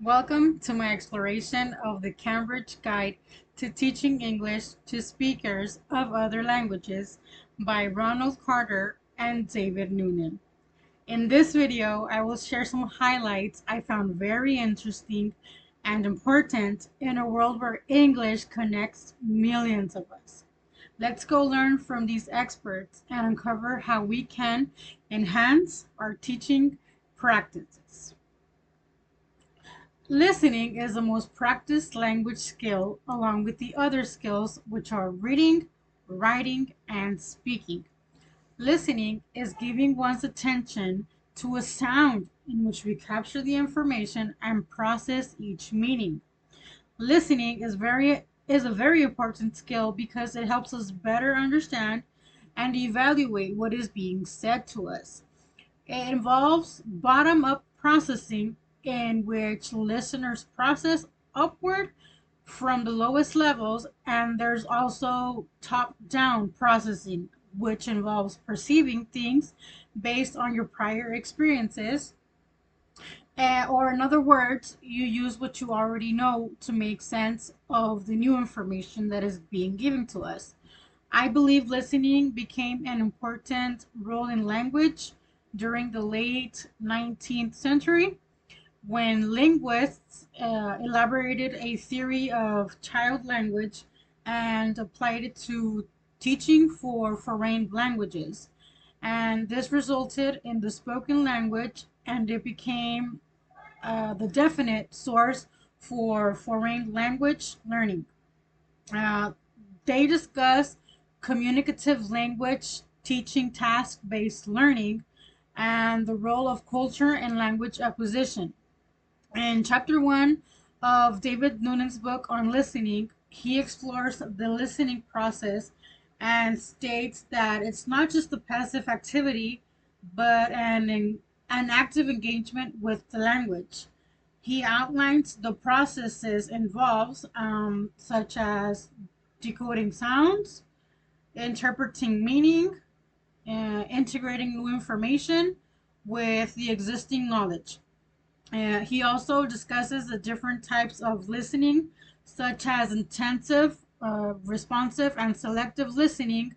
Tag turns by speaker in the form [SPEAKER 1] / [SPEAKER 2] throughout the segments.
[SPEAKER 1] Welcome to my exploration of the Cambridge Guide to Teaching English to Speakers of Other Languages by Ronald Carter and David Noonan. In this video, I will share some highlights I found very interesting and important in a world where English connects millions of us. Let's go learn from these experts and uncover how we can enhance our teaching practices. Listening is the most practiced language skill along with the other skills, which are reading, writing, and speaking. Listening is giving one's attention to a sound in which we capture the information and process each meaning. Listening is a very important skill because it helps us better understand and evaluate what is being said to us. It involves bottom-up processing in which listeners process upward from the lowest levels, and there's also top-down processing, which involves perceiving things based on your prior experiences. Or in other words, you use what you already know to make sense of the new information that is being given to us. I believe listening became an important role in language during the late 19th century when linguists elaborated a theory of child language and applied it to teaching for foreign languages. And this resulted in the spoken language, and it became the definite source for foreign language learning. Uh, they discuss communicative language teaching task-based learning and the role of culture and language acquisition. In chapter 1 of David Noonan's book on listening, he explores the listening process and states that it's not just a passive activity, but an active engagement with the language. He outlines the processes involved, such as decoding sounds, interpreting meaning, integrating new information with the existing knowledge. He also discusses the different types of listening, such as intensive, responsive, and selective listening,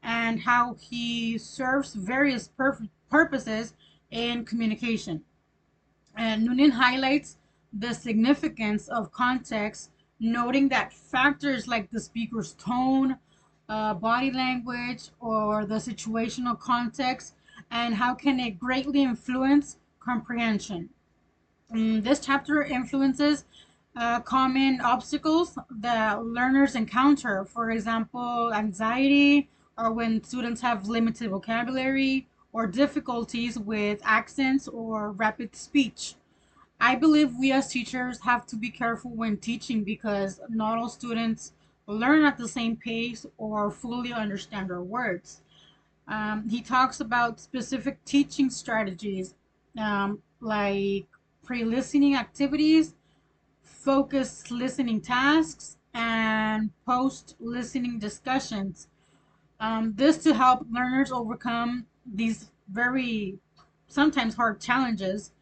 [SPEAKER 1] and how he serves various purposes in communication. And Noonan highlights the significance of context, noting that factors like the speaker's tone, body language, or the situational context, and how can it greatly influence comprehension. This chapter influences common obstacles that learners encounter, for example, anxiety, or when students have limited vocabulary, or difficulties with accents or rapid speech. I believe we as teachers have to be careful when teaching because not all students learn at the same pace or fully understand our words. He talks about specific teaching strategies like pre-listening activities, focused listening tasks, and post-listening discussions. This to help learners overcome these very sometimes hard challenges.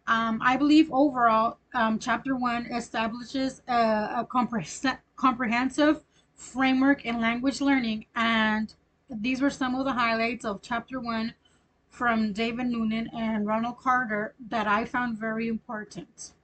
[SPEAKER 1] I believe overall, Chapter 1 establishes a comprehensive framework in language learning, and these were some of the highlights of Chapter 1 from David Noonan and Ronald Carter that I found very important.